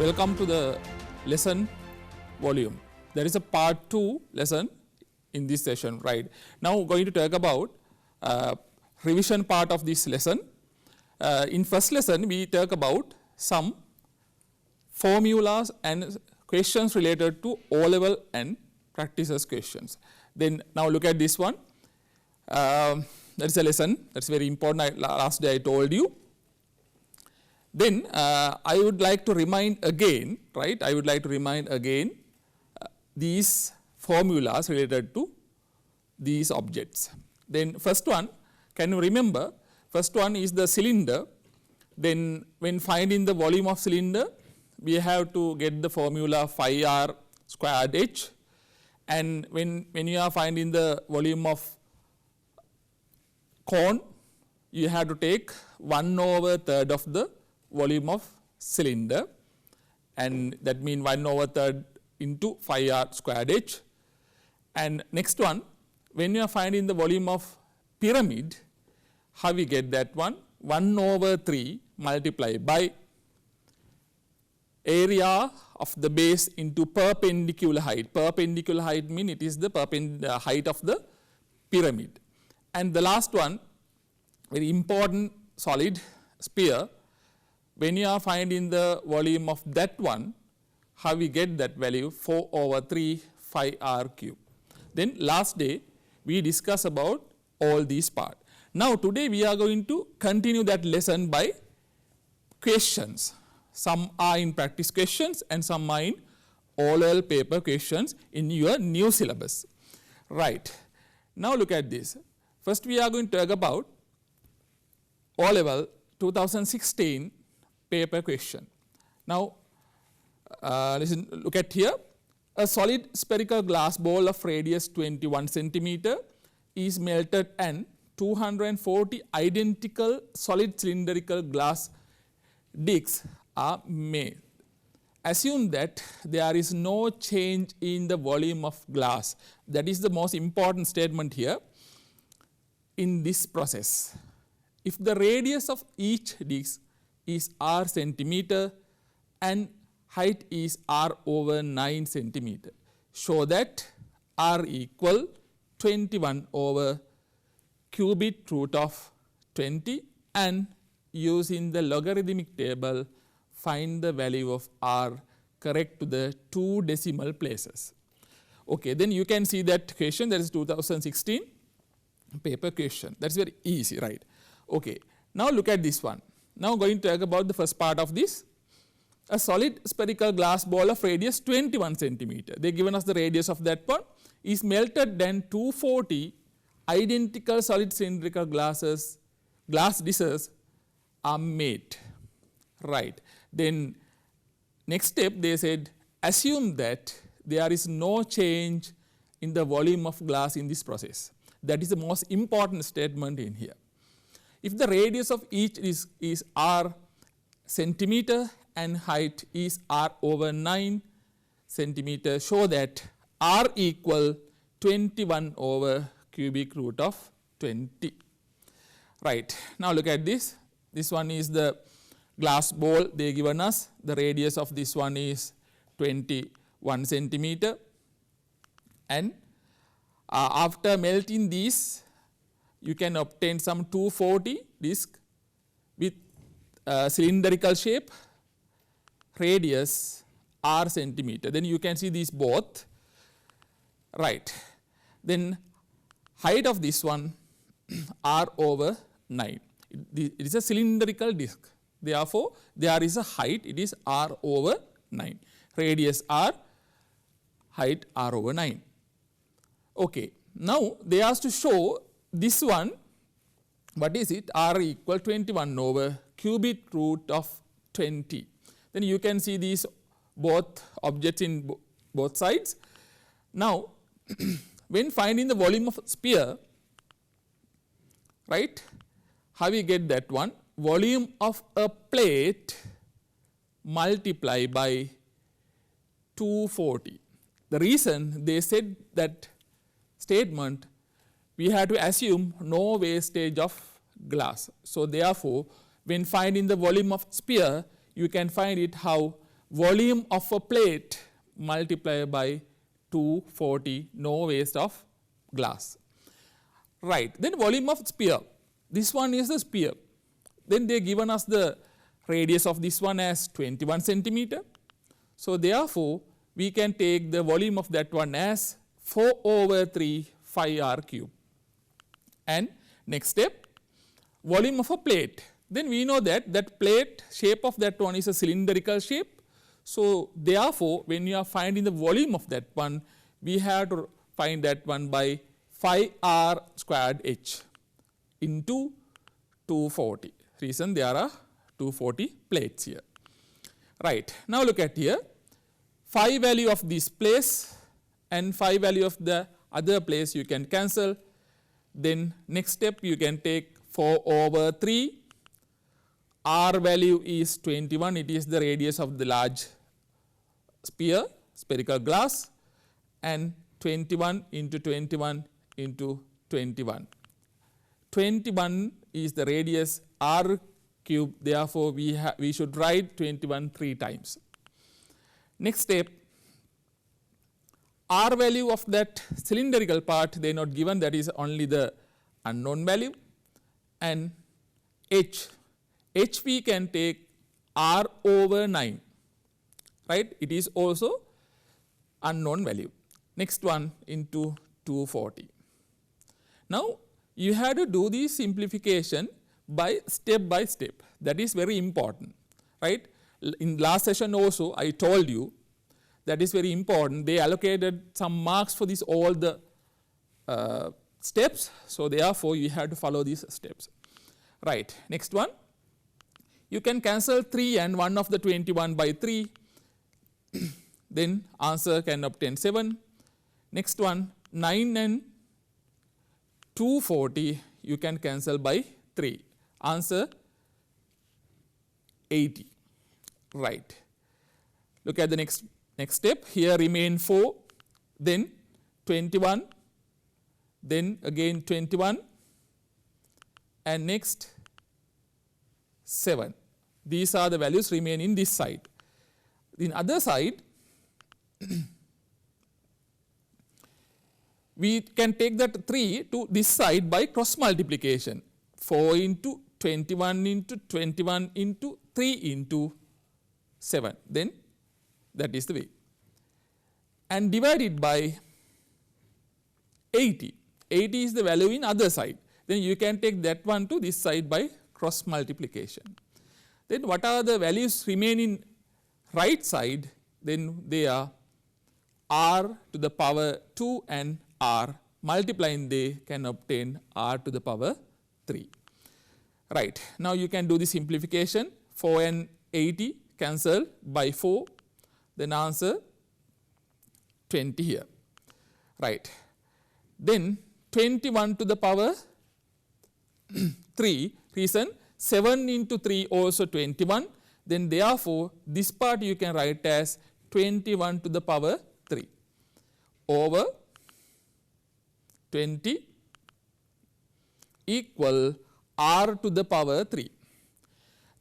Welcome to the lesson volume. There is a part 2 lesson in this session, right? Now we're going to talk about revision part of this lesson. In first lesson we talk about some formulas and questions related to O-level and practices questions. Then now look at this one. That is a lesson that's very important. Last day I told you. Then I would like to remind again, right? I would like to remind again these formulas related to these objects. Then first one, can you remember? First one is the cylinder. Then when finding the volume of cylinder, we have to get the formula phi r squared h. And when you are finding the volume of cone, you have to take 1/3 of the volume of cylinder, and that means 1/3 into phi r squared h. And next one, when you are finding the volume of pyramid, how we get that one? 1/3 multiplied by area of the base into perpendicular height. Perpendicular height means it is the height of the pyramid. And the last one, very important solid sphere, when you are finding the volume of that one, how we get that value? 4/3 phi r cube. Then last day we discussed about all these parts. Now today we are going to continue that lesson by questions. Some are in practice questions and some are in O-level paper questions in your new syllabus. Right. Now look at this. First we are going to talk about O-level 2016 paper question. Now listen, look at here. A solid spherical glass ball of radius 21 centimeter is melted and 240 identical solid cylindrical glass discs are made. Assume that there is no change in the volume of glass. That is the most important statement here in this process. If the radius of each disc is r centimeter and height is r/9 centimeter, show that r equal 21 over cubic root of 20, and using the logarithmic table find the value of r correct to the 2 decimal places. Okay, then you can see that question, that is 2016 paper question. That's very easy, right? Okay, now look at this one. Now going to talk about the first part of this. A solid spherical glass ball of radius 21 centimeter. They given us the radius of that one is melted, then 240 identical solid cylindrical glass discs are made. Right. Then next step they said assume that there is no change in the volume of glass in this process. That is the most important statement in here. If the radius of each is r centimeter and height is r/9 centimeter, show that r equal 21 over cubic root of 20. Right. Now look at this. This one is the glass ball they given us. The radius of this one is 21 centimeter, and after melting these you can obtain some 240 disc with cylindrical shape, radius r centimeter. Then you can see these both, right. Then height of this one r/9. It is a cylindrical disc. Therefore, there is a height, it is r/9. Radius r, height r/9. Okay. Now they asked to show this one, what is it? R equal 21 over cubic root of 20. Then you can see these both objects in both sides. Now when finding the volume of sphere, right, how we get that one? Volume of a plate multiplied by 240. The reason they said that statement, we have to assume no wastage of glass. So therefore, when finding the volume of sphere, you can find it how volume of a plate multiplied by 240, no waste of glass. Right, then volume of sphere, this one is the sphere. Then they given us the radius of this one as 21 centimeter. So therefore, we can take the volume of that one as 4/3 phi r cube. And next step, volume of a plate. Then we know that that plate shape of that one is a cylindrical shape. So therefore, when you are finding the volume of that one, we have to find that one by phi r squared h into 240. Reason there are 240 plates here. Right. Now look at here, phi value of this place and phi value of the other place you can cancel. Then next step you can take 4/3. R value is 21, it is the radius of the large sphere, spherical glass, and 21 into 21 into 21. 21 is the radius r cube, therefore we should write 21 3 times. Next step, r value of that cylindrical part they are not given, that is only the unknown value, and h we can take r/9, right, it is also unknown value. Next one into 240. Now you have to do the simplification by step, that is very important, right. In last session also I told you that is very important, they allocated some marks for this all the steps, so therefore you have to follow these steps. Right, next one, you can cancel 3 and 1 of the 21 by 3, then answer can obtain 7. Next one, 9 and 240 you can cancel by 3, answer 80. Right. Look at the next step, here remain 4, then 21, then again 21, and next 7. These are the values remain in this side. In other side, we can take that 3 to this side by cross multiplication, 4 into 21 into 21 into 3 into 7, then that is the way, and divided by 80. 80 is the value in other side, then you can take that one to this side by cross multiplication. Then what are the values remain in right side? Then they are r to the power 2 and r, multiplying they can obtain r to the power 3. Right. Now you can do the simplification, 4 and 80 cancel by 4, then answer 20 here. Right. Then 21 to the power 3, reason 7 into 3 also 21, then therefore this part you can write as 21 to the power 3 over 20 equal r to the power 3.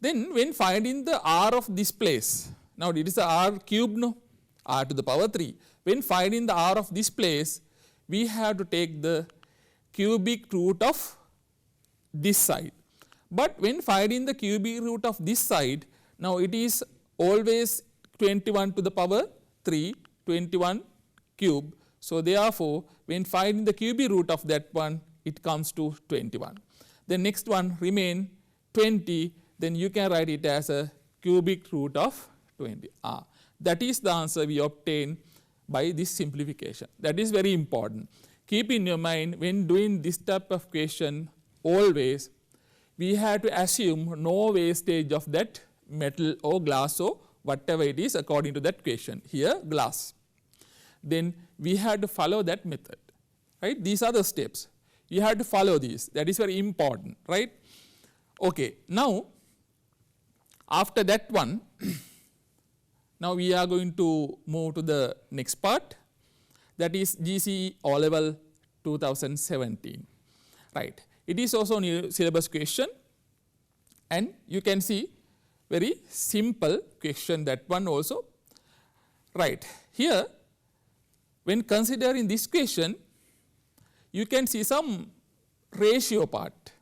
Then when finding the r of this place, now it is the r cube, no, r to the power 3. When finding the r of this place, we have to take the cubic root of this side. But when finding the cubic root of this side, now it is always 21 to the power 3, 21 cube. So therefore, when finding the cubic root of that one, it comes to 21. The next one remain 20, then you can write it as a cubic root of 20. That is the answer we obtain by this simplification. That is very important. Keep in your mind, when doing this type of question, always we have to assume no wastage of that metal or glass or whatever it is according to that question. Here glass. Then we have to follow that method, right? These are the steps. You have to follow these. That is very important, right? Okay. Now, after that one, now we are going to move to the next part, that is GCE O-Level 2017, right? It is also a new syllabus question, and you can see very simple question, that one also. Right. Here, when considering this question, you can see some ratio part,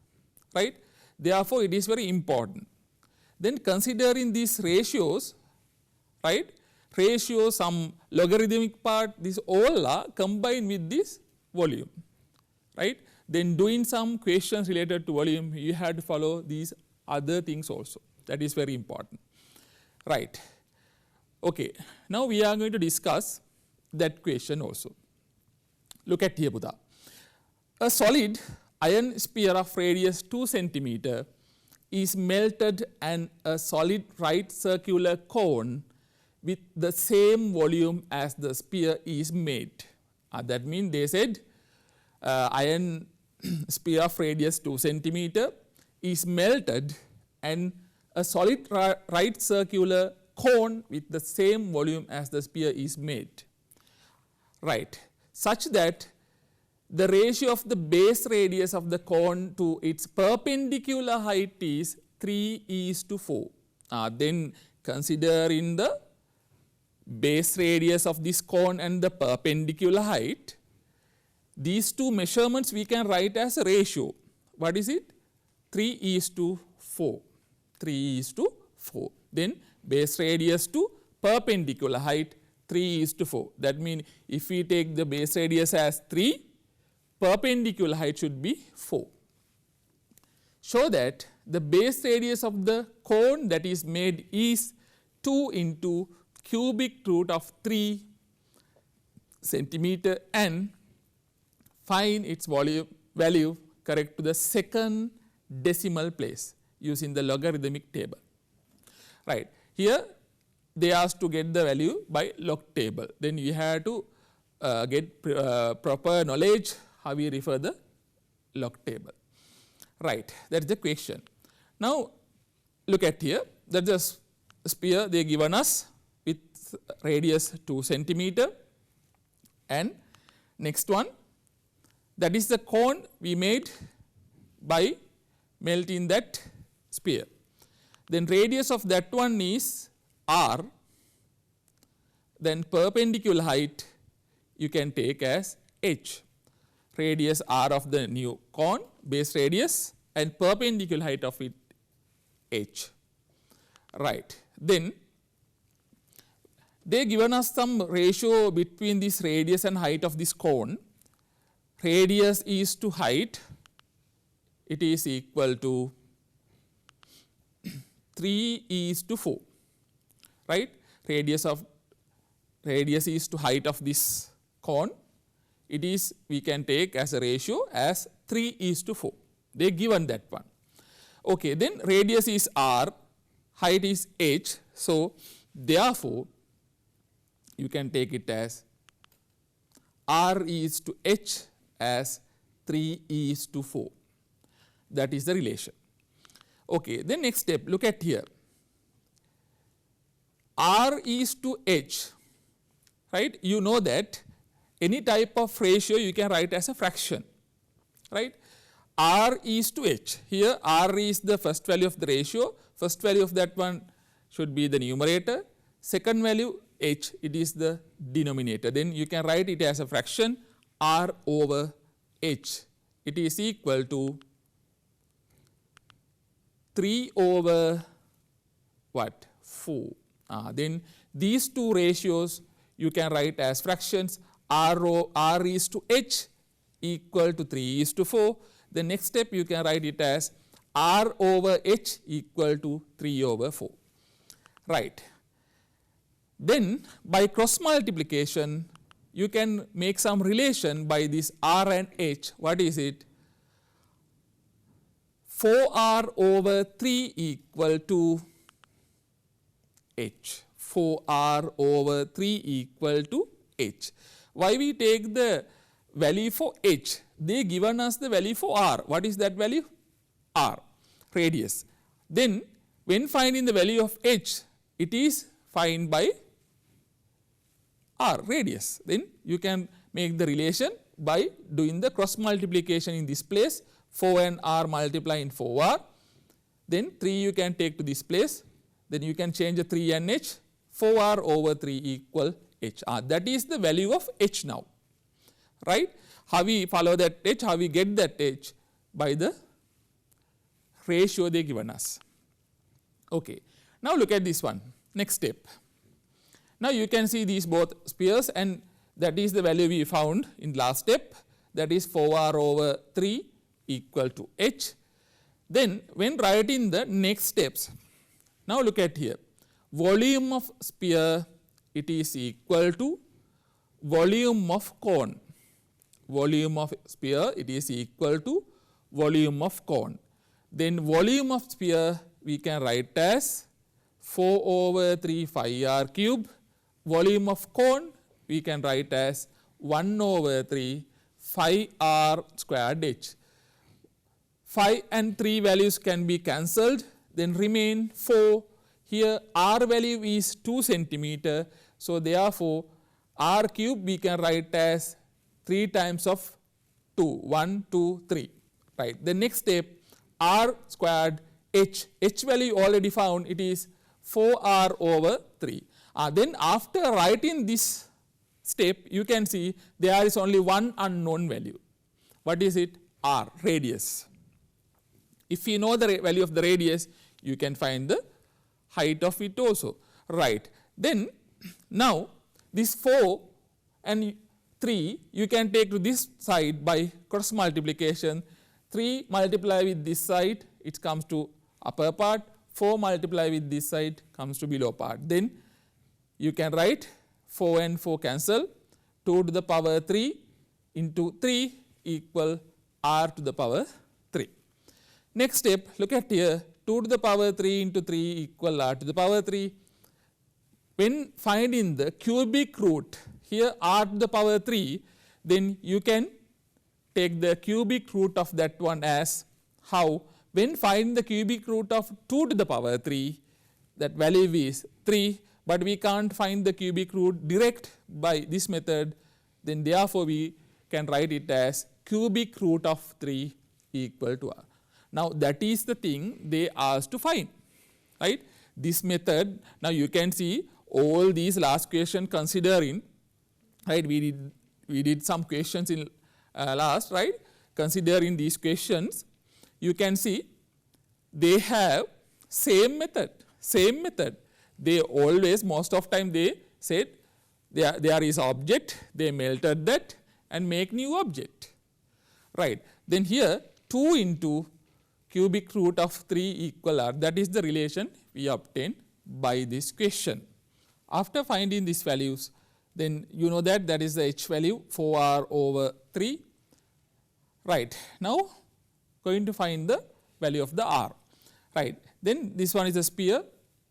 right. Therefore, it is very important. Then considering these ratios, right, ratio, some logarithmic part, this all are combined with this volume, right. Then doing some questions related to volume, you have to follow these other things also. That is very important, right. Okay. Now, we are going to discuss that question also. Look at here, Buddha. A solid iron sphere of radius 2 centimeter is melted and a solid right circular cone with the same volume as the sphere is made. That means they said iron sphere of radius 2 centimeter is melted and a solid right circular cone with the same volume as the sphere is made, right, such that the ratio of the base radius of the cone to its perpendicular height is 3:4. Then considering the base radius of this cone and the perpendicular height, these two measurements we can write as a ratio. What is it? 3:4. 3:4. Then base radius to perpendicular height 3:4. That means if we take the base radius as 3, perpendicular height should be 4. Show that the base radius of the cone that is made is 2 into cubic root of 3 centimeter and find its value correct to the second decimal place using the logarithmic table. Right. Here they asked to get the value by log table. Then you have to get proper knowledge how we refer the log table. Right. That is the question. Now, look at here. That is the sphere they given us with radius 2 centimeter, and next one, that is the cone we made by melting that sphere. Then radius of that one is r, then perpendicular height you can take as h. Radius r of the new cone, base radius, and perpendicular height of it h. Right. Then they given us some ratio between this radius and height of this cone. Radius is to height, it is equal to 3:4, right. Radius is to height of this cone, it is we can take as a ratio as 3:4. They given that one. Okay, then radius is r, height is h, so therefore you can take it as r is to h as 3:4. That is the relation. Okay, then next step, look at here. R is to h, right. You know that any type of ratio you can write as a fraction, right. R is to h. Here r is the first value of the ratio. First value of that one should be the numerator. Second value h, it is the denominator. Then you can write it as a fraction r over h. It is equal to 3/4. Then these two ratios you can write as fractions. R is to h equal to 3:4. The next step you can write it as r over h equal to 3/4. Right. Then by cross multiplication you can make some relation by this r and h. What is it? 4r/3 equal to h. 4r/3 equal to h. Why we take the value for h? They given us the value for r. What is that value? R, radius. Then when finding the value of h, it is find by r, radius. Then you can make the relation by doing the cross multiplication in this place. 4 and r multiply in 4r. Then 3 you can take to this place. then you can change the 3 and h, 4r over 3 equal h. That is the value of h now, right. How we follow that h, how we get that h? By the ratio they given us. Okay. Now look at this one, next step. Now you can see these both spheres, and that is the value we found in last step, that is 4r over 3 equal to h. Then when writing the next steps, now look at here, volume of sphere, it is equal to volume of cone. Volume of sphere, it is equal to volume of cone. Then volume of sphere we can write as 4 over 3 phi r cube. Volume of cone we can write as 1 over 3 phi r squared h. 5 and 3 values can be cancelled, then remain 4. Here r value is 2 centimeter, so therefore r cube we can write as 3 times of 2, 1, 2, 3, right. The next step, r squared h, h value already found, it is 4r over 3. Then after writing this step, you can see there is only one unknown value. What is it? R, radius. If you know the value of the radius, you can find the height of it also, right. Then now this 4 and 3 you can take to this side by cross multiplication. 3 multiply with this side, it comes to upper part, 4 multiply with this side comes to below part. Then you can write 4 and 4 cancel, 2 to the power 3 into 3 equal r to the power 3. Next step, look at here, 2 to the power 3 into 3 equal r to the power 3. When finding the cubic root, here r to the power 3, then you can take the cubic root of that one as how? When finding the cubic root of 2 to the power 3, that value is 3, but we can't find the cubic root direct by this method, then therefore we can write it as cubic root of 3 equal to r. Now that is the thing they asked to find, right. This method, now you can see all these last question considering, right, we did some questions in last, right. Considering these questions, you can see they have same method. They always, most of time they said there is object, they melted that and make new object, right. Then here 2 into cubic root of 3 equal r, that is the relation we obtained by this question. After finding these values, then you know that that is the h value 4r over 3, right. Now going to find the value of the r, right. Then this one is a sphere,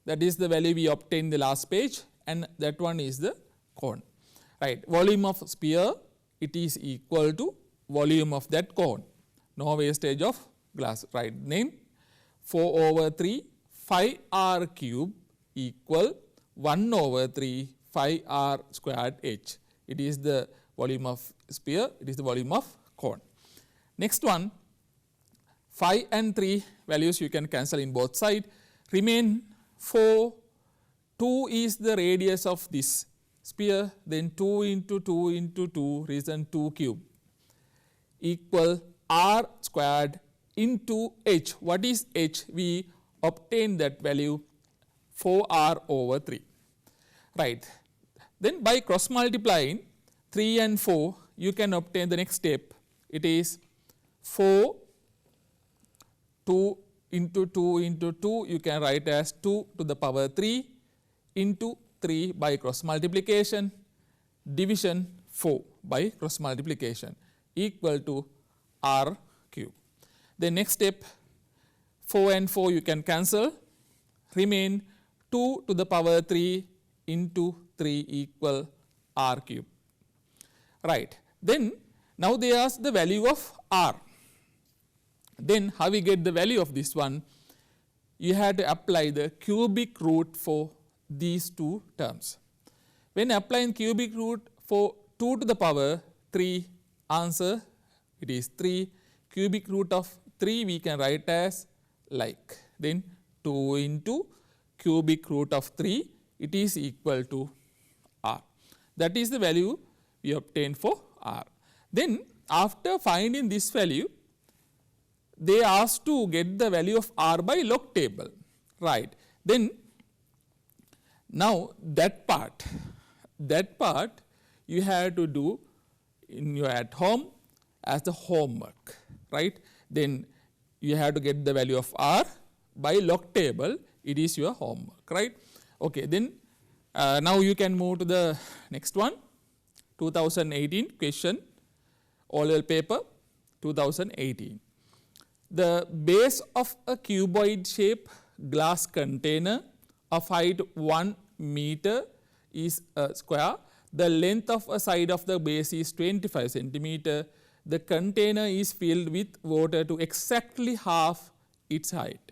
that is the value we obtained in the last page, and that one is the cone, right. Volume of sphere, it is equal to volume of that cone, no wastage of glass, right. Then 4 over 3 phi r cube equal 1 over 3 phi r squared h. It is the volume of sphere, it is the volume of cone. Next one, 5 and 3 values you can cancel in both sides, remain 4, 2 is the radius of this sphere, then 2 into 2 into 2 reason 2 cube equal r squared into h. What is h? We obtain that value 4r over 3, right. Then by cross multiplying 3 and 4, you can obtain the next step, it is 4, 2 into 2 into 2, you can write as 2 to the power 3 into 3 by cross multiplication, division 4 by cross multiplication equal to r cube. The next step, 4 and 4 you can cancel, remain 2 to the power 3 into 3 equal r cube, right. Then now they ask the value of r. Then how we get the value of this one? You have to apply the cubic root for these two terms. When applying cubic root for 2 to the power 3, answer it is 3. Cubic root of 3 we can write as like, then 2 into cubic root of 3, it is equal to R. That is the value we obtained for R. Then after finding this value, they asked to get the value of R by log table, right. Then now that part you have to do in your at home as the homework, right. Then you have to get the value of R by log table, it is your homework, right. Okay, then now you can move to the next one, 2018 question, oral paper 2018. The base of a cuboid shape glass container of height 1 meter is a square. The length of a side of the base is 25 centimeter. The container is filled with water to exactly half its height.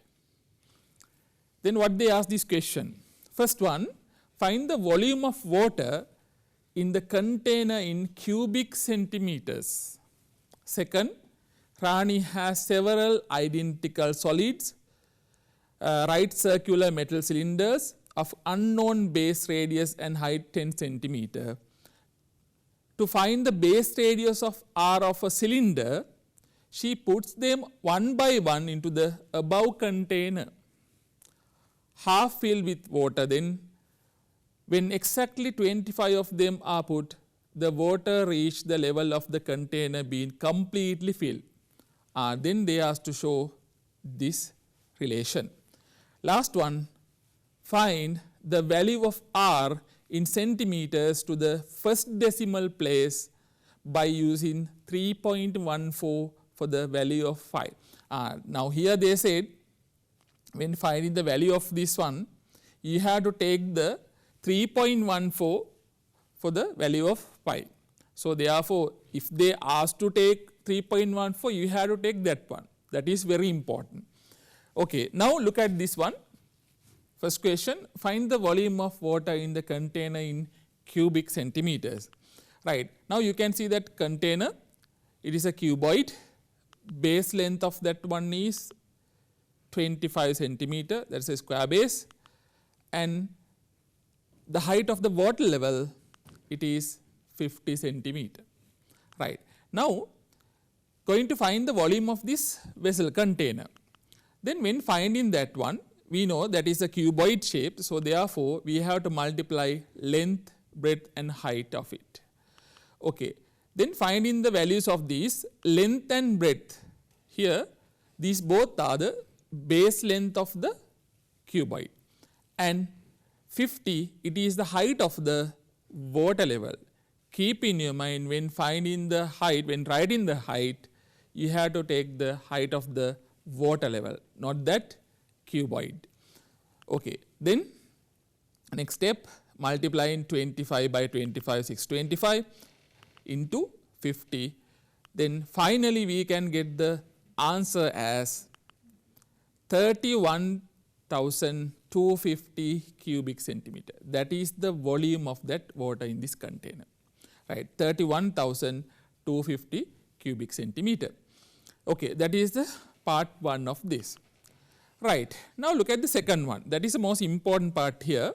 Then what they ask this question? First one, find the volume of water in the container in cubic centimeters. Second, Rani has several identical solids, right circular metal cylinders of unknown base radius and height 10 centimeter. To find the base radius of R of a cylinder, she puts them one by one into the above container, half filled with water. Then when exactly 25 of them are put, the water reached the level of the container being completely filled. Then they asked to show this relation. Last one, find the value of R in centimeters to the first decimal place by using 3.14 for the value of 5. Now here they said, when finding the value of this one, you have to take the 3.14 for the value of pi. So therefore, if they ask to take 3.14, you have to take that one. That is very important. Okay, now look at this one. First question, find the volume of water in the container in cubic centimeters. Right, now you can see that container, it is a cuboid, base length of that one is 25 centimeter, that is a square base, and the height of the water level, it is 50 centimeter. Right, now going to find the volume of this vessel container. Then when finding that one, we know that is a cuboid shape, so therefore we have to multiply length, breadth and height of it. Okay, then finding the values of these length and breadth. Here these both are the base length of the cuboid, and 50, it is the height of the water level. Keep in your mind, when finding the height, when writing the height, you have to take the height of the water level, not that cuboid. Okay, then next step, multiplying 25 by 25, 625 into 50. Then finally we can get the answer as 31,250 cubic centimeter. That is the volume of that water in this container, right, 31,250 cubic centimeter. Okay, that is the part 1 of this. Right, now look at the second one, that is the most important part here.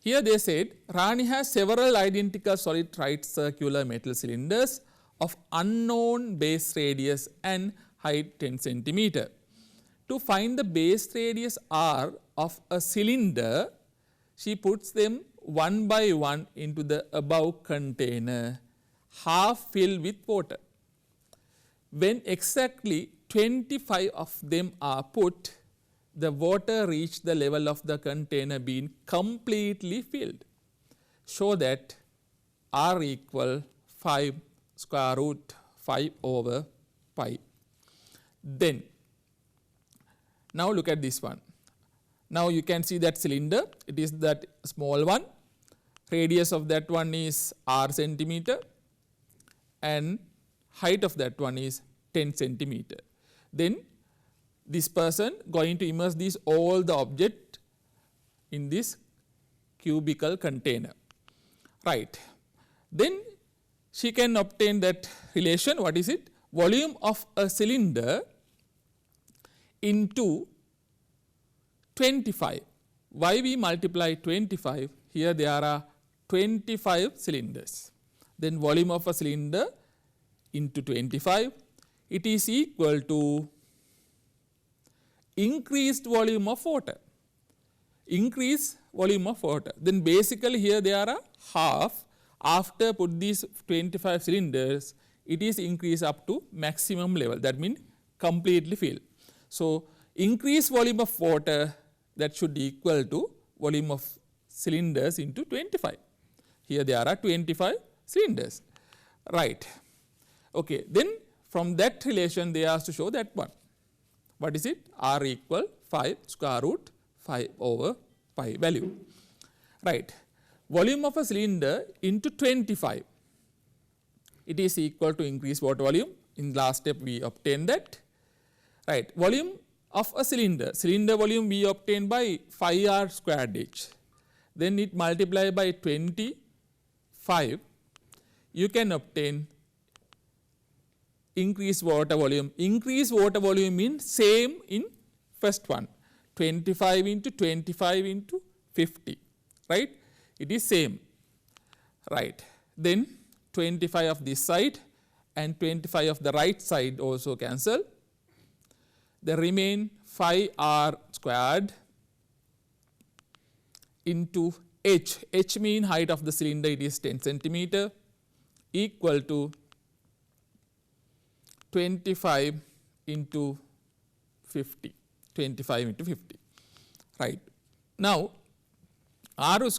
Here they said Rani has several identical solid right circular metal cylinders of unknown base radius and height 10 centimeter. To find the base radius R of a cylinder, she puts them one by one into the above container, half filled with water. When exactly 25 of them are put, the water reached the level of the container being completely filled. Show that R equal 5 square root 5 over pi. Then now look at this one. Now you can see that cylinder, it is that small one, radius of that one is R centimeter and height of that one is 10 centimeter. Then this person going to immerse this all the object in this cubical container, right. Then she can obtain that relation, what is it? Volume of a cylinder into 25. Why we multiply 25? Here there are 25 cylinders. Then volume of a cylinder into 25, it is equal to increased volume of water. Increase volume of water. Then basically here there are half. After put these 25 cylinders, it is increased up to maximum level. That means completely filled. So increased volume of water, that should equal to volume of cylinders into 25. Here there are 25 cylinders. Right. Okay. Then from that relation they asked to show that one. What is it? R equal 5 square root 5 over pi value. Right. Volume of a cylinder into 25. It is equal to increased water volume. In last step we obtained that. Right. Volume of a cylinder. Cylinder volume we obtained by 5r squared h. Then it multiply by 25. You can obtain increased water volume. Increased water volume means same in first one. 25 into 25 into 50. Right. It is same. Right. Then 25 of this side and 25 of the right side also cancel. There remain 5r squared into h. H mean height of the cylinder, it is 10 centimeter, equal to 25 into 50. 25 into 50. Right. Now r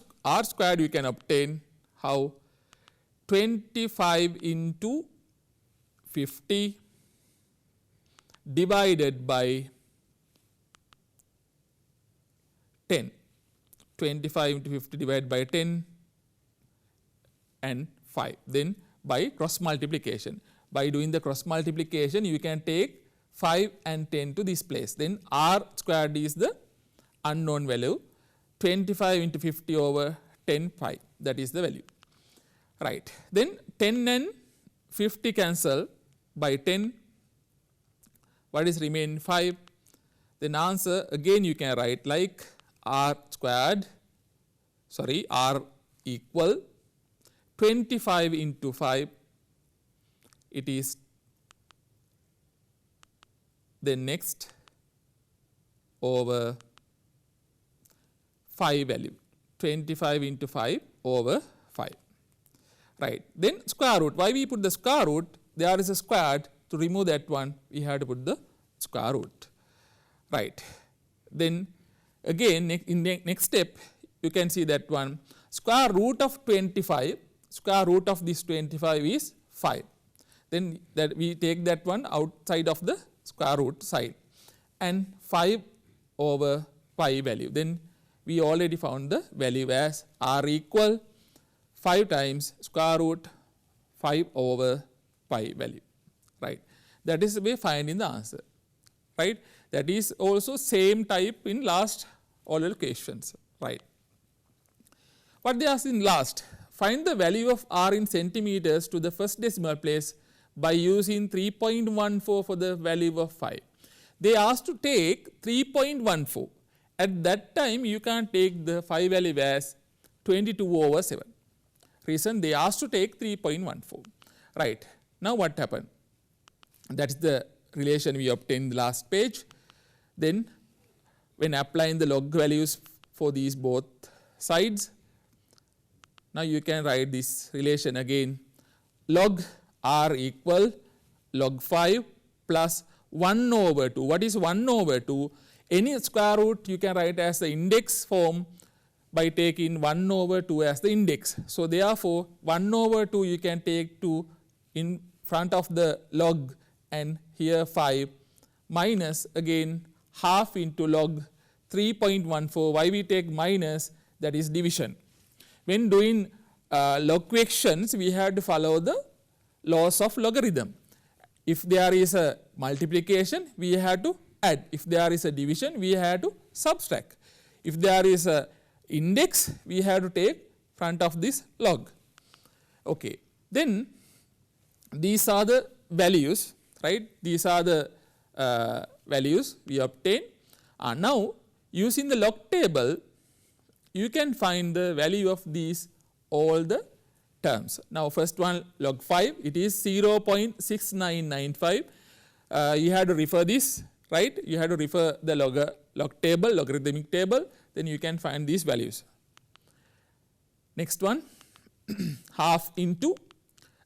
squared you can obtain how? 25 into 50 divided by 10. 25 into 50 divided by 10 and 5. Then by cross multiplication. By doing the cross multiplication you can take 5 and 10 to this place. Then r squared is the unknown value. 25 into 50 over 10 pi, that is the value. Right. Then 10 and 50 cancel by 10. What is remain? 5. Then answer again you can write like r equal 25 into 5. It is then next over 5 value. 25 into 5 over 5. Right. Then square root. Why we put the square root? There is a squared. To remove that one, we have to put the square root. Right. Then again in the next step you can see that one, square root of 25, square root of this 25 is 5. Then that we take that one outside of the square root side and 5 over pi value. Then we already found the value as r equal 5 times square root 5 over pi value. Right. That is the way finding the answer. Right. That is also same type in last oral questions. Right. What they asked in last, find the value of r in centimeters to the first decimal place by using 3.14 for the value of 5. They asked to take 3.14. At that time you can take the 5 value as 22 over 7. Reason they asked to take 3.14. Right. Now what happened? That is the relation we obtained in the last page. Then when applying the log values for these both sides, now you can write this relation again. Log r equal log 5 plus 1 over 2. What is 1 over 2? Any square root you can write as the index form by taking 1 over 2 as the index. So therefore 1 over 2 you can take 2 in front of the log and here 5 minus again half into log 3.14. Why we take minus? That is division. When doing log questions we have to follow the laws of logarithm. If there is a multiplication we have to add. If there is a division we have to subtract. If there is a index we have to take front of this log. Okay. Then these are the values, right? These are the values we obtain. Now using the log table, you can find the value of these all the terms. Now, first one log 5, it is 0.6995. You have to refer this, right? You have to refer the log table, logarithmic table, then you can find these values. Next one, half into,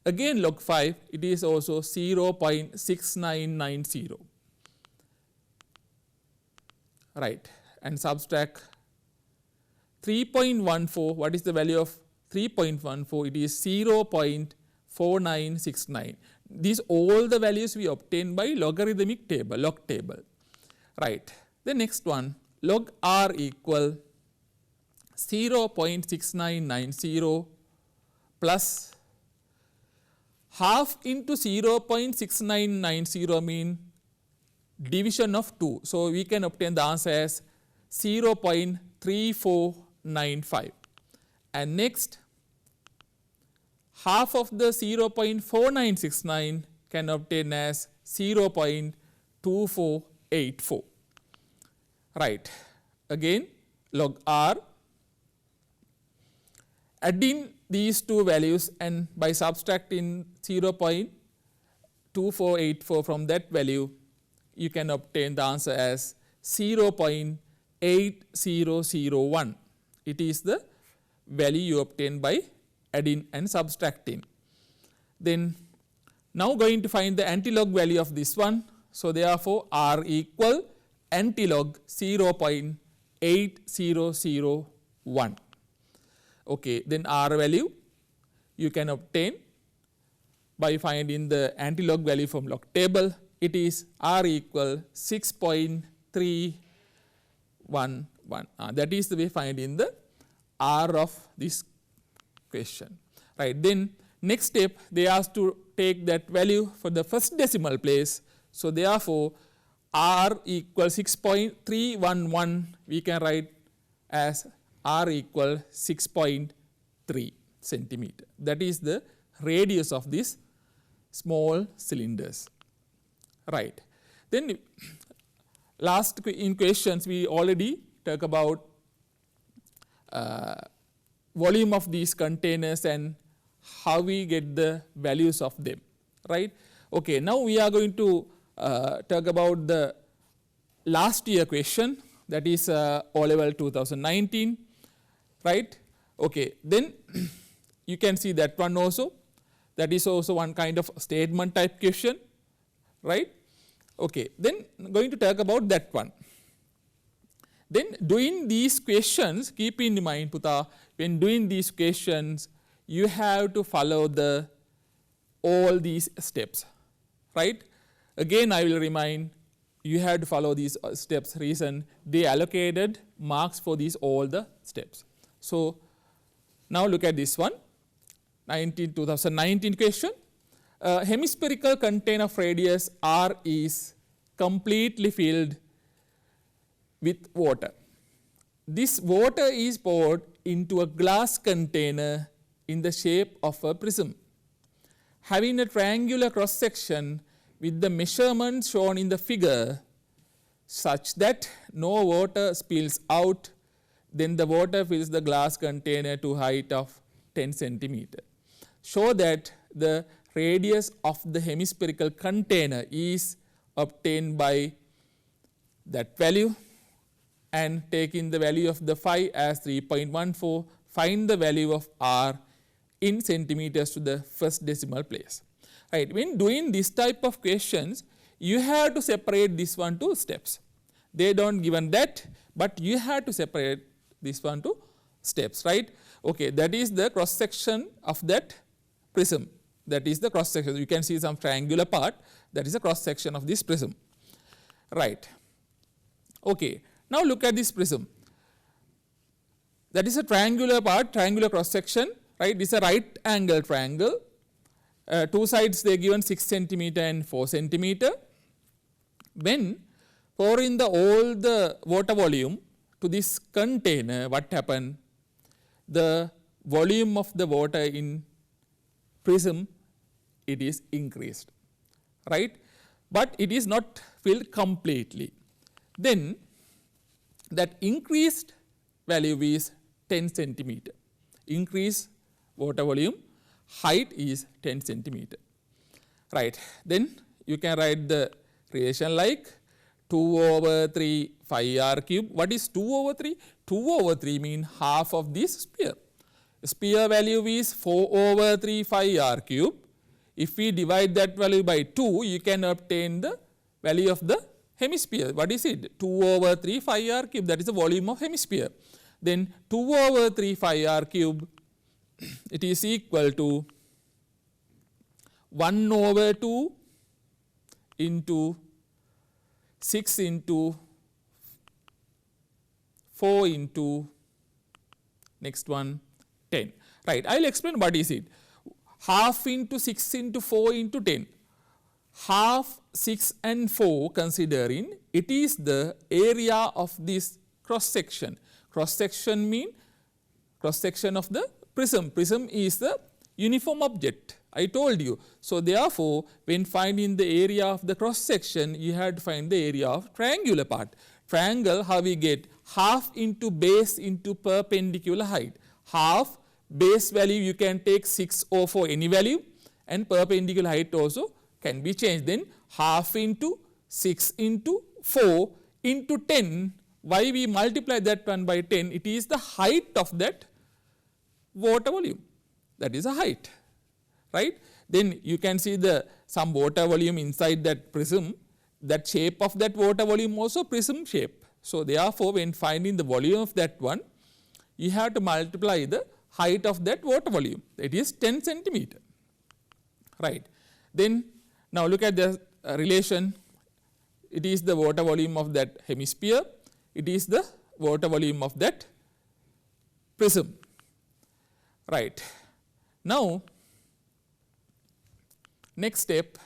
again log 5, it is also 0.6990, right, and subtract 3.14. What is the value of 3.14? It is 0.4969. These all the values we obtain by logarithmic table, log table, right. The next one, log r equal 0.6990 plus half into 0.6990 mean division of 2. So, we can obtain the answer as 0.3495, and next half of the 0.4969 can obtain as 0.2484, right. Again log r, adding these two values and by subtracting 0.2484 from that value, you can obtain the answer as 0.8001. It is the value you obtain by adding and subtracting. Then now going to find the antilog value of this one. So, therefore, r equal antilog 0.8001. Okay, then r value you can obtain by finding the antilog value from log table. It is r equal 6.311. That is the way finding the r of this question, right. Then next step, they ask to take that value for the first decimal place. So, therefore, r equal 6.311 we can write as r equal 6.3 centimeter. That is the radius of these small cylinders, right. Then last in questions we already talk about volume of these containers and how we get the values of them, right. Okay, now we are going to talk about the last year question, that is O-level 2019, right. Okay, then you can see that one also, that is also one kind of statement type question, right. Okay, then going to talk about that one. Then doing these questions, keep in mind Puta, when doing these questions, you have to follow all these steps, right. Again I will remind, you have to follow these steps, reason they allocated marks for these all the steps. So, now look at this one, 2019 question. A hemispherical container of radius r is completely filled with water. This water is poured into a glass container in the shape of a prism, having a triangular cross section with the measurements shown in the figure such that no water spills out. Then the water fills the glass container to height of 10 centimeter. Show that the radius of the hemispherical container is obtained by that value, and taking the value of the phi as 3.14, find the value of r in centimeters to the first decimal place. Right. When doing this type of questions, you have to separate this one to steps. They don't given that, but you have to separate this one to steps, right. Okay, that is the cross section of that prism. That is the cross section. You can see some triangular part, that is a cross section of this prism, right. Okay, now look at this prism. That is a triangular part, triangular cross section, right. This is a right angle triangle. Two sides they given 6 centimeter and 4 centimeter. When pouring all the water volume to this container, what happened? The volume of the water in prism, it is increased, right, but it is not filled completely. Then that increased value is 10 centimeter. Increased water volume height is 10 centimeter. Right. Then you can write the relation like 2/3 5r cube. What is 2/3? 2/3 mean half of this sphere. Sphere value is 4/3 5r cube. If we divide that value by 2, you can obtain the value of the hemisphere. What is it? 2/3 5r cube. That is the volume of hemisphere. Then 2/3 5r cube, it is equal to 1/2 into 6 into 4 into next one 10. Right. I will explain what is it. Half into 6 into 4 into 10. Half, 6 and 4 considering it is the area of this cross section. Cross section mean cross section of the prism. Prism is the uniform object, I told you. So therefore, when finding the area of the cross section, you have to find the area of triangular part. Triangle, how we get? Half into base into perpendicular height. Half base value you can take 6 or 4 any value, and perpendicular height also can be changed. Then half into 6 into 4 into 10. Why we multiply that one by 10? It is the height of that water volume. That is a height, right? Then you can see the some water volume inside that prism. That shape of that water volume also prism shape. So therefore, when finding the volume of that one, you have to multiply the height of that water volume. It is 10 centimeter, right? Then now look at the relation. It is the water volume of that hemisphere. It is the water volume of that prism, right? Now, next step,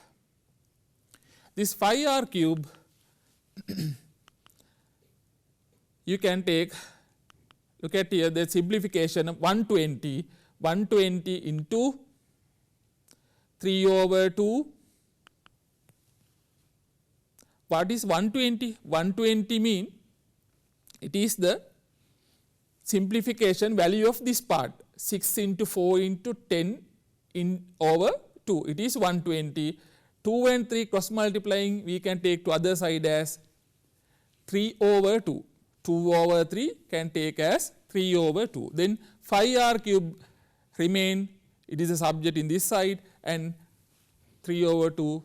this 5r cube you can take, look at here the simplification of 120 into 3/2. What is 120? 120 mean it is the simplification value of this part. 6 into 4 into 10 in over 2. It is 120. 2 and 3 cross multiplying, we can take to other side as 3/2. 2/3 can take as 3/2. Then 5r cube remain, it is a subject in this side, and 3/2,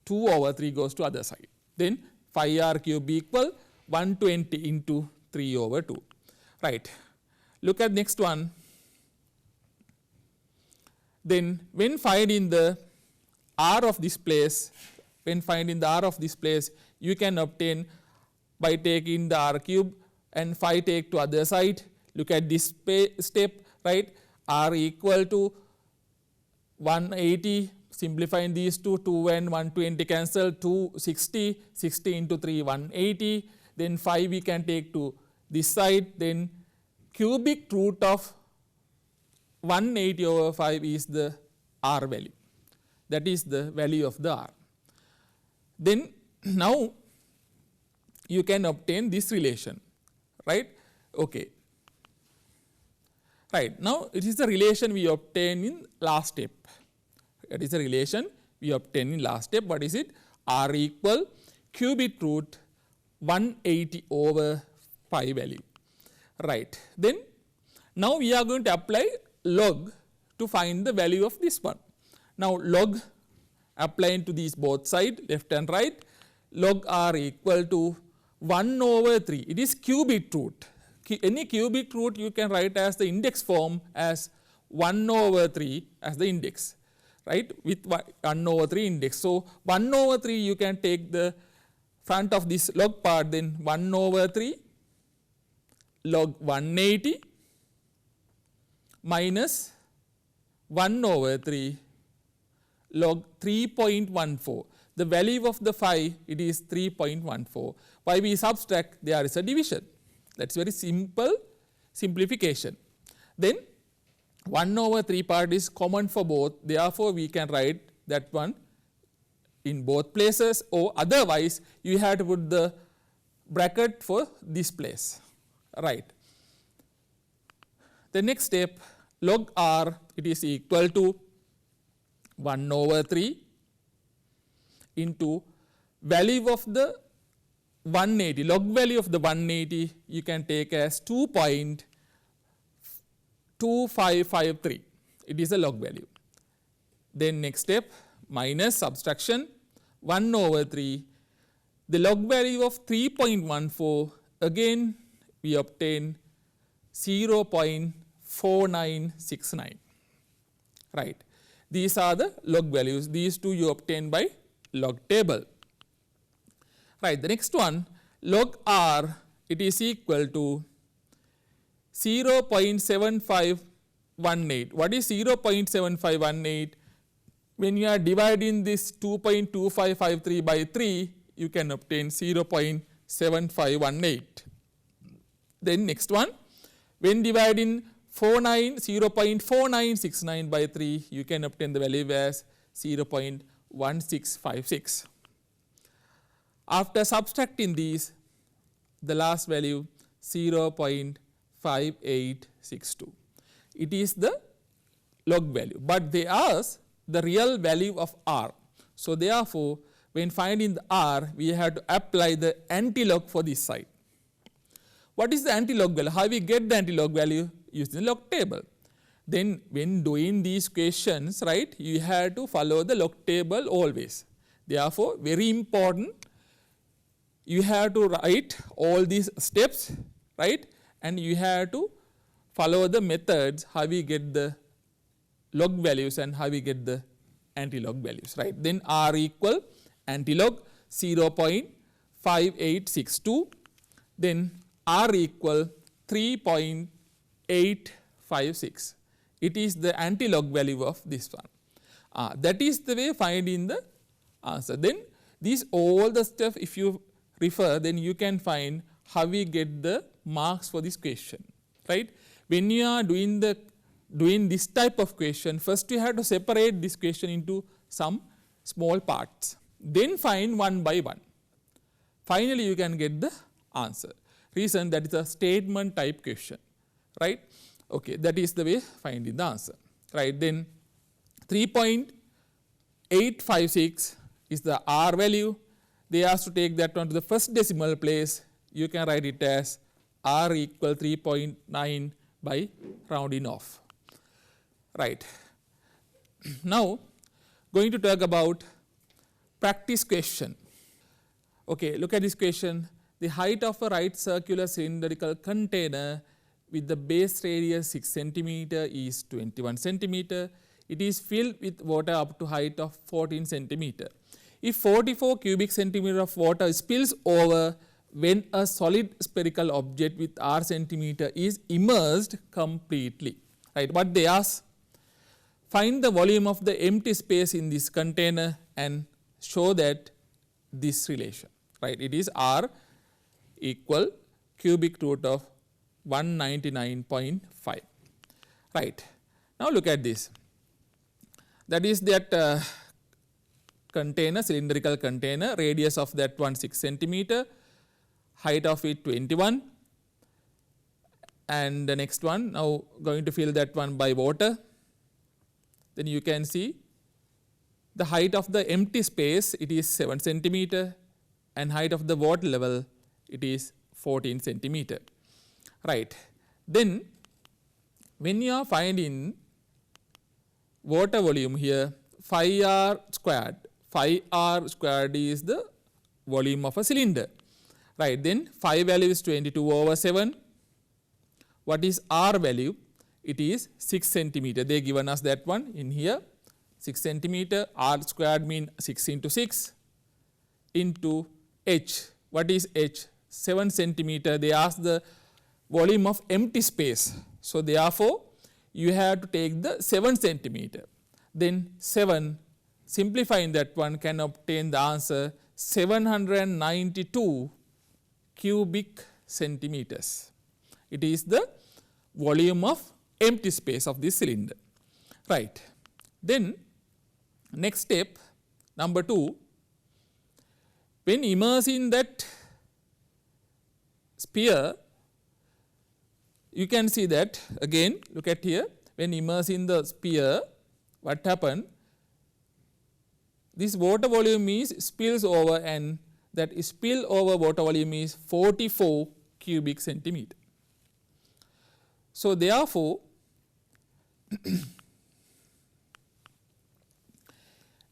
2/3 goes to other side. Then 5r cube equal 120 into 3/2. Right. Look at next one. Then when finding the r of this place, you can obtain by taking the r cube and 5 take to other side. Look at this step, right? R equal to 180, simplifying these two, 2 and 120 cancel, 260, 60 into 3, 180. Then 5 we can take to this side, then cubic root of 180/5 is the r value. That is the value of the r. Then now you can obtain this relation, right? Okay. Right. Now it is the relation we obtain in last step. That is the relation we obtain in last step. What is it? R equal cubic root 180/5 value. Right. Then now we are going to apply log to find the value of this one. Now log applying to these both side, left and right, log r equal to 1/3. It is cubic root. Any cubic root you can write as the index form as 1/3 as the index, right, with 1/3 index. So 1/3 you can take the front of this log part, then 1/3 log 180 minus 1/3 log 3.14. The value of the 5, it is 3.14. Why we subtract? There is a division. That's very simple simplification. Then 1/3 part is common for both. Therefore, we can write that one in both places, or otherwise you have to put the bracket for this place, right. The next step, log R, it is equal to 1 over 3 into value of the 180, log value of the 180 you can take as 2.2553, it is a log value. Then next step, minus subtraction 1 over 3, the log value of 3.14, again we obtain 0.4969, right. These are the log values, these two you obtain by log table, right. The next one, log R, it is equal to 0.7518. What is 0.7518? When you are dividing this 2.2553 by 3, you can obtain 0.7518. Then next one, when dividing 0.4969 by 3, you can obtain the value as 0.1656. After subtracting these, the last value 0.5862. It is the log value, but they ask the real value of R. So therefore, when finding the R, we have to apply the anti-log for this side. What is the anti-log value? How we get the anti-log value? Using the log table. Then when doing these questions, right, you have to follow the log table always. Therefore, very important, you have to write all these steps, right, and you have to follow the methods how we get the log values and how we get the anti-log values, right. Then R equal anti-log 0.5862, then R equal 3.856. It is the anti-log value of this one. That is the way finding the answer. Then these all the stuff if you refer, then you can find how we get the marks for this question, right. When you are doing this type of question, first you have to separate this question into some small parts, then find one by one. Finally, you can get the answer. Reason that is a statement type question, right. Okay, that is the way finding the answer, right. Then 3.856 is the R value. They asked to take that one to the first decimal place. You can write it as R equal 3.9 by rounding off, right. Now, going to talk about practice question. Okay, look at this question. The height of a right circular cylindrical container with the base radius 6 centimeter is 21 centimeter. It is filled with water up to height of 14 centimeter. If 44 cubic centimeter of water spills over when a solid spherical object with R centimeter is immersed completely, right. What they ask? Find the volume of the empty space in this container and show that this relation, right. It is R equal cubic root of 199.5, right. Now look at this. That is that container, cylindrical container, radius of that one 6 centimeter, height of it 21, and the next one, now going to fill that one by water. Then you can see the height of the empty space, it is 7 centimeter, and height of the water level, it is 14 centimeter, right. Then when you are finding water volume here, 5R squared, 5R squared is the volume of a cylinder, right. Then 5 value is 22 over 7. What is R value? It is 6 centimeter. They given us that one in here, 6 centimeter. R squared mean 6 into 6 into H. What is H? 7 centimeter. They ask the volume of empty space. So therefore, you have to take the 7 centimeter. Then 7, simplifying that one, can obtain the answer 792 cubic centimeters. It is the volume of empty space of this cylinder, right. Then next step, number 2, when immersing that sphere, you can see that again, look at here, when immersed in the sphere, what happened? This water volume is spills over, and that spill over water volume is 44 cubic centimeter. So therefore,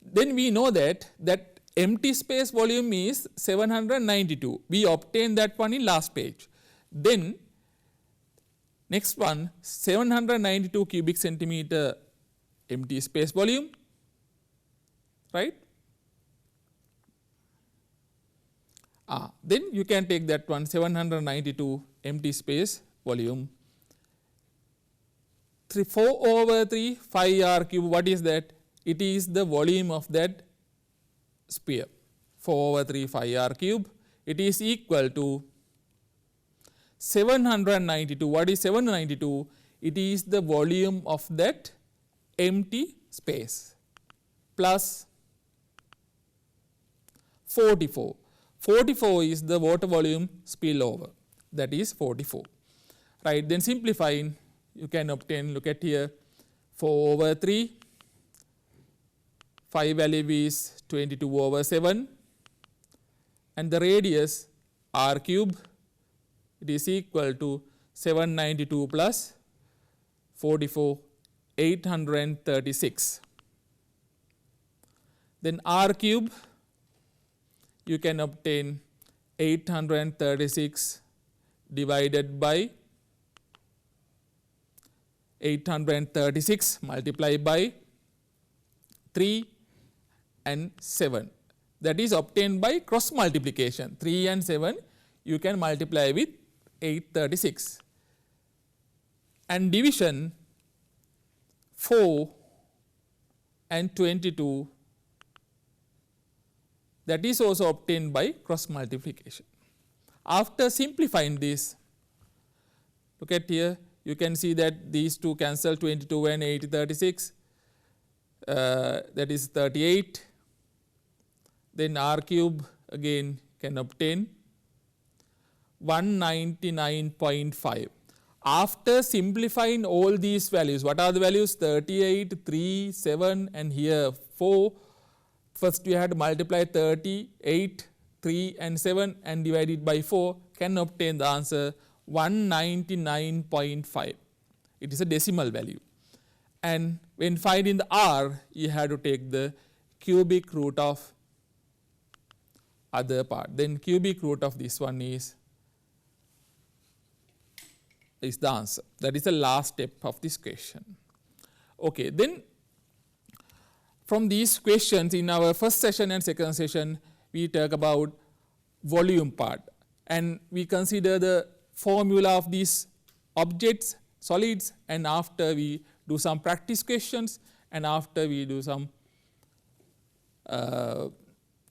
then we know that empty space volume is 792. We obtained that one in last page. Then next one, 792 cubic centimeter empty space volume, right? Then you can take that one, 792 empty space volume. 4 over 3 5 r cube, what is that? It is the volume of that sphere. 4 over 3 5 r cube, it is equal to 792. What is 792? It is the volume of that empty space plus 44. 44 is the water volume spillover, that is 44. Right, then simplifying, you can obtain, look at here, 4 over 3, 5 value is 22 over 7, and the radius r cube, it is equal to 792 plus 44, 836. Then r cube, you can obtain 836 divided by 836 multiplied by 3 and 7. That is obtained by cross multiplication. 3 and 7 you can multiply with 836. And division 4 and 22, that is also obtained by cross multiplication. After simplifying this, look at here, you can see that these two cancel, 22 and 836, that is 38. Then r cube again can obtain 199.5. After simplifying all these values, what are the values? 38, 3, 7 and here 4. First we had to multiply 38, 3 and 7 and divide it by 4, can obtain the answer 199.5. It is a decimal value. And when finding the r, you have to take the cubic root of other part. Then cubic root of this one is the answer. That is the last step of this question. Okay, then from these questions in our first session and second session, we talk about volume part, and we consider the formula of these objects, solids, and after we do some practice questions, and after we do some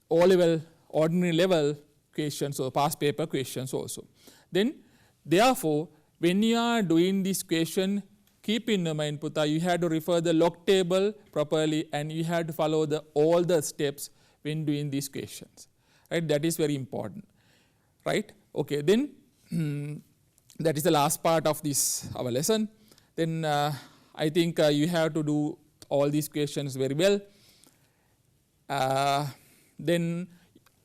O-level, ordinary level questions or past paper questions also. Then therefore, when you are doing this question, keep in mind, Puta, you have to refer the log table properly and you have to follow all the steps when doing these questions. Right? That is very important. Right? Okay, then that is the last part of this our lesson. Then I think you have to do all these questions very well. Then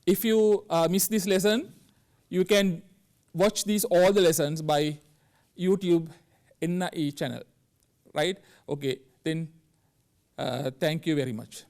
if you miss this lesson, you can watch all the lessons by YouTube NIE channel, right? Okay, then thank you very much.